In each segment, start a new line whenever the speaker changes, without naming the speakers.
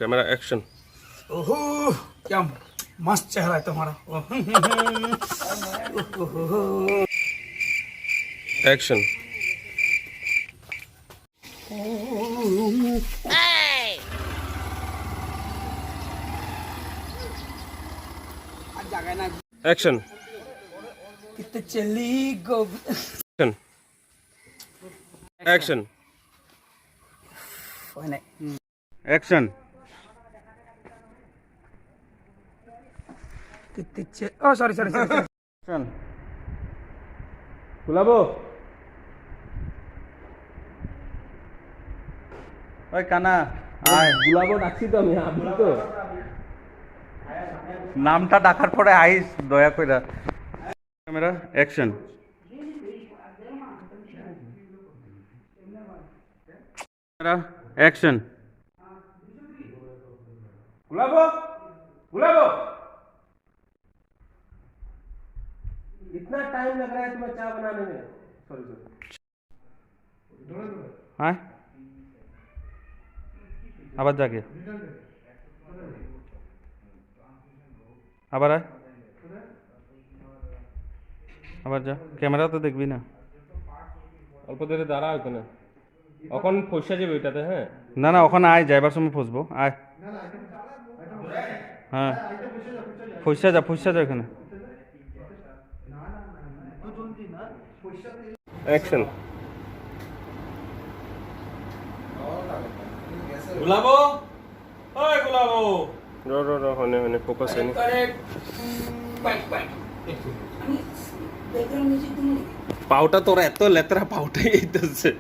Camera action.
ओहो क्या मस्त चेहरा है तुम्हारा।
एक्शन। एक्शन।
कितने चली गोभी।
एक्शन। एक्शन। एक्शन।
कितने ओ सॉरी सॉरी सॉरी
एक्शन। गुलाबो ওই কানা আয় গুলাবো ডাকছি তো আমি আপনি তো নামটা ডাকার পরে আইস দয়া কইরা ক্যামেরা অ্যাকশন ক্যামেরা অ্যাকশন गुलाबो गुलाबो इतना टाइम लग रहा है तुम्हें चाय बनाने में सॉरी सॉरी हाँ আবার জাগে আবার আয় আবার যা ক্যামেরা তো দেখবি না অল্প দেরে দাঁড়া ওখানে এখন ফসা যাবে ওইটাতে হ্যাঁ না না ওখানে আয় যাইবার সময় ফসবো আয় হ্যাঁ ফসা যা ওখানে অ্যাকশন गुलाबो ओए गुलाबो रो होने फोकस है नहीं पाउटा तो रहतो लेतरा पाउटा ही इधर से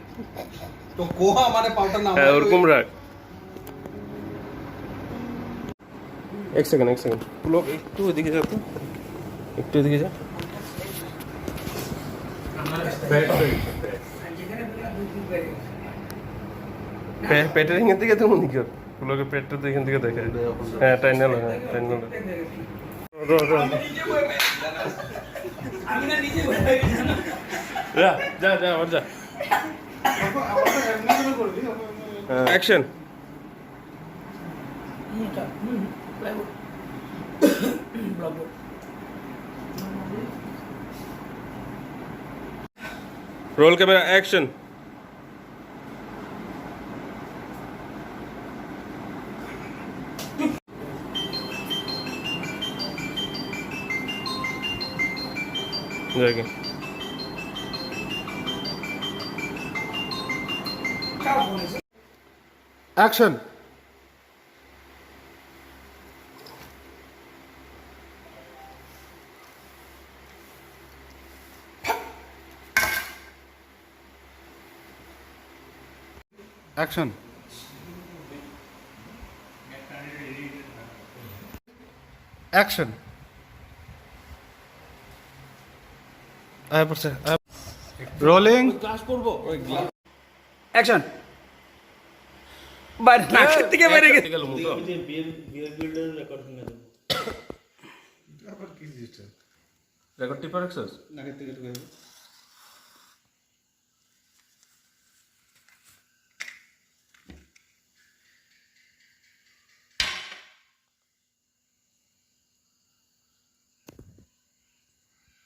तो कोहा हमारे पाउडर नाम
है और कुमरा एक सेकंड लोग एक तो दिखे जाते एक तो दिखे जा পেটের এখান থেকে তুমি নিকো লোকে পেটটা তো এখান থেকে দেখে হ্যাঁ টাইনা লো যা আর যা অ্যাকশন रोल कैमरा एक्शन जाएगी
action action action rolling
action বাইরে নাক থেকে বেরিয়ে গেছে
রেকর্ড টিপার এক্সেস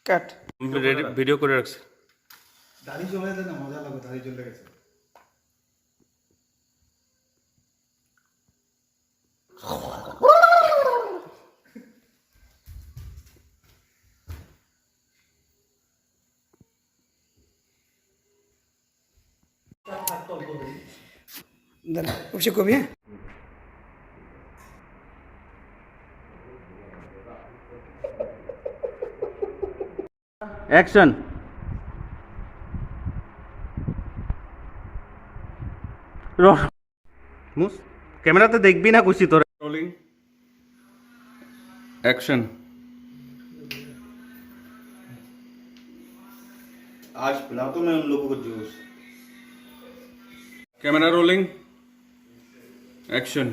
কাট
রেডি ভিডিও করে রাখছি
দাড়ি চলে যায় না মজা লাগে দাড়ি চলে গেছে
उसे को भी है
एक्शन मुस कैमरा तो देख भी ना कुछ तो रोलिंग एक्शन
आज पिला तो मैं उन लोगों को जूस
कैमरा रोलिंग एक्शन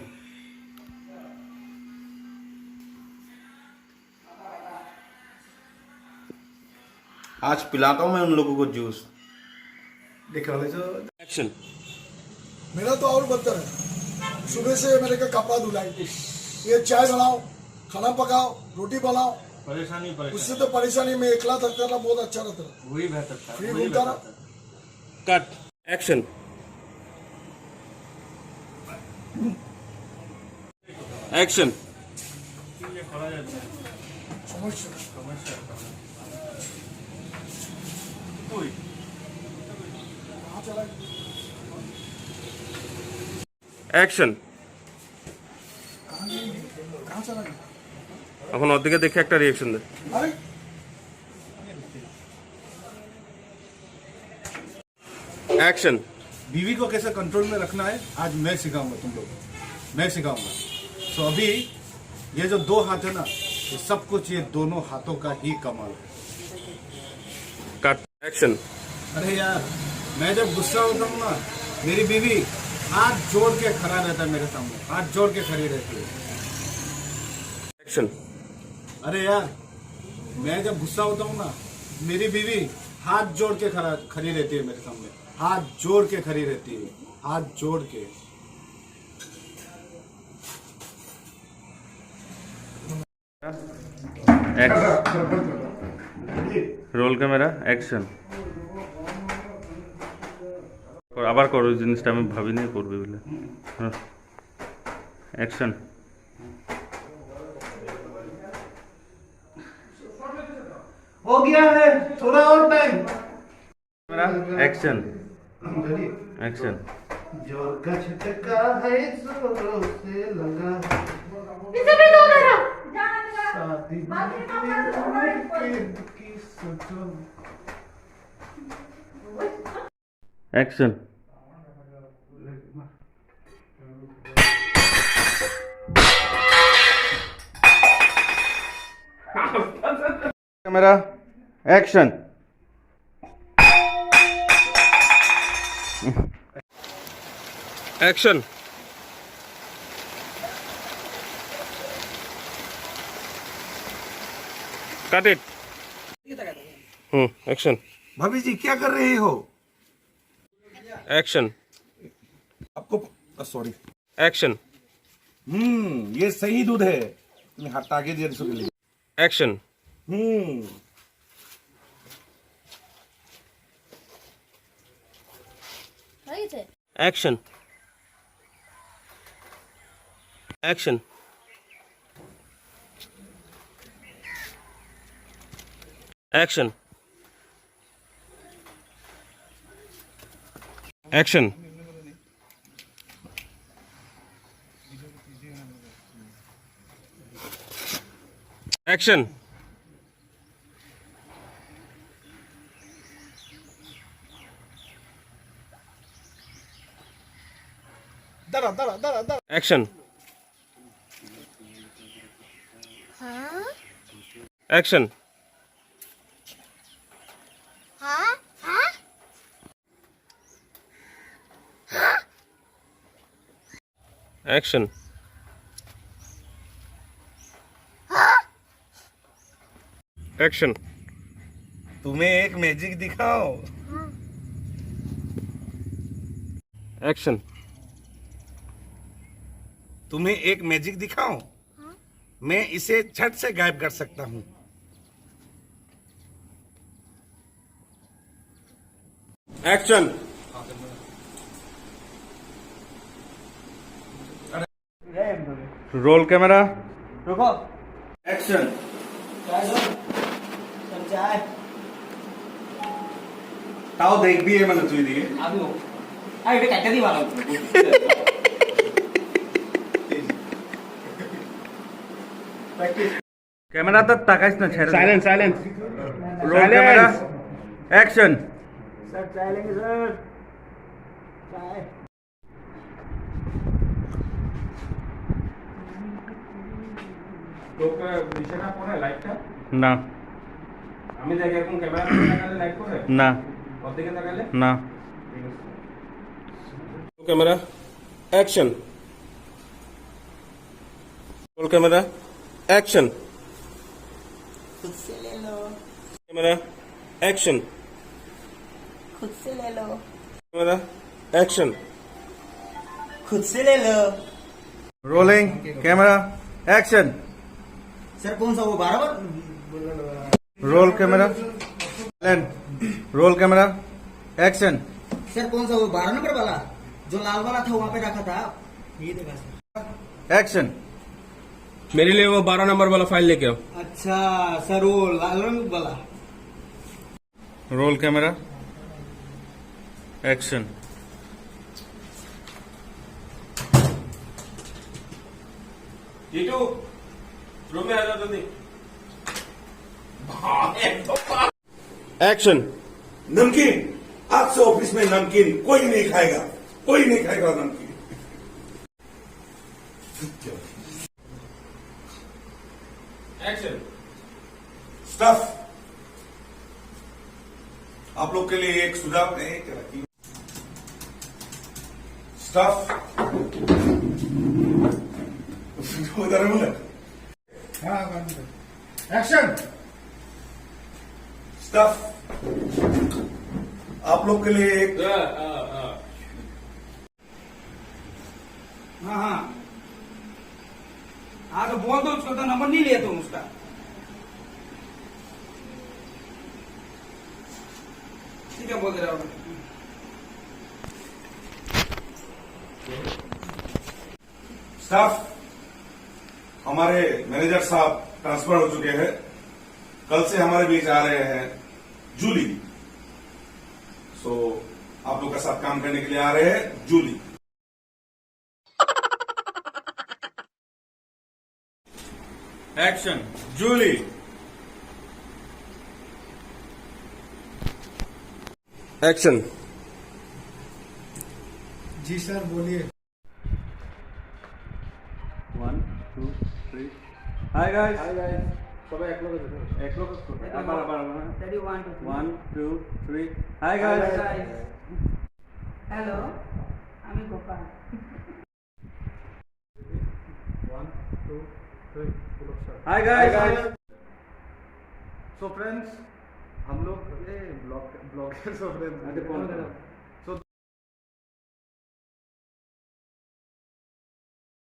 आज पिलाता हूँ मैं उन लोगों को जूस
दिखा ले जो
एक्शन
मेरा तो और बदतर है
सुबह से मेरे का कपड़ा धुलाई, ये चाय बनाओ, खाना पकाओ, रोटी बनाओ,
परेशानी
उससे तो परेशानी में एकला थकता था, बहुत अच्छा रहता था।
वही बेहतर था
फ्री घूमता ना।
कट एक्शन एक्शन
समस्या कहाँ चला गया?
অ্যাকশন
कहाँ चला गया?
এখন ওর দিকে দেখে একটা রিঅ্যাকশন দে
अरे
অ্যাকশন
बीवी को कैसे कंट्रोल में रखना है आज मैं सिखाऊंगा तुम लोग, मैं सिखाऊंगा। तो अभी ये जो दो हाथ है ना, ये सब कुछ ये दोनों हाथों का ही कमाल है।
কাট অ্যাকশন
अरे यार, मैं जब गुस्सा होता हूँ ना, मेरी बीवी हाथ जोड़ के खड़ा रहता है मेरे सामने, हाथ जोड़ के खड़ी रहती है।
অ্যাকশন
अरे यार, मैं जब गुस्सा होता हूँ ना, मेरी बीवी हाथ जोड़ के खड़ी रहती है मेरे सामने, हाथ जोड़ के खड़ी रहती है, हाथ जोड़ के।
রোল ক্যামেরা অ্যাকশন আবার করো ওই জিনিসটা আমি ভাবিনি করবে বলে অ্যাকশন
हो गया है, थोड़ा और टाइम।
ক্যামেরা অ্যাকশন অ্যাকশন
जोर का झटका है, जोरों से लगा
इसे भी दो मेरा
शादी की सोचो।
Action camera action action cut it action
भाभी जी क्या कर रही हो?
অ্যাকশন
आपको सॉरी।
অ্যাকশন
ये सही दूध है। तुम्हें हटा के दिया इसके लिए।
অ্যাকশন
হয়েছে
action action action action action action
হ্যাঁ
অ্যাকশন
হ্যাঁ হ্যাঁ
অ্যাকশন অ্যাকশন
तुम्हें एक मैजिक दिखाओ।
অ্যাকশন
तुम्हें एक मैजिक दिखाओ। मैं इसे झट से गायब कर सकता हूँ।
অ্যাকশন রোল ক্যামেরা
एक्शन তাও দেখবি মানে তুই দিকে
ক্যামেরা তো তাকাইস না ছেড়ে silence silence roll camera action না
আমি দেখি এখন ক্যামেরা তাকালে লাইট করে
না
ওদিকে তাকালে
না camera action roll camera action
खुद से ले लो,
ক্যামেরা অ্যাকশন
खुद से ले लो,
ক্যামেরা অ্যাকশন
खुद से ले लो,
रोलिंग कैमरा एक्शन
सर कौन सा वो 12 बार
roll camera roll camera action
sir कौन सा वो 12 नंबर वाला जो लाल वाला था वहाँ पे रखा था ये देखा सर
एक्शन
मेरे लिए वो 12 नंबर वाला फाइल लेके आओ।
अच्छा सर वो लाल रंग वाला
roll camera action
Jeetu room में आ जाओ जल्दी।
एक्शन
नमकीन, आज से ऑफिस में नमकीन कोई नहीं खाएगा, कोई नहीं खाएगा नमकीन।
एक्शन
स्टफ, आप लोग के लिए एक सुझाव है कि स्टफ उधर है बोले
एक्शन
स्टफ, आप लोग के लिए एक
हाँ हाँ हाँ तो बोल दो उसको तो नंबर नहीं लिया तुम उसका ठीक है बोल दे रहा हूँ
स्टाफ, हमारे मैनेजर साहब ट्रांसफर हो चुके हैं। कल से हमारे बीच आ रहे हैं जूली। सो आप लोग के साथ काम करने के लिए आ रहे हैं जूली।
एक्शन जूली
एक्शन
जी सर बोलिए
1 2 3 हाय गाइस সবাই এক লোক আবার 1 2 3 হাই গাইস
হ্যালো আমি Gopal
1 2 3
hi guys
so friends हम लोग ये ब्लॉगर्स हो रहे हैं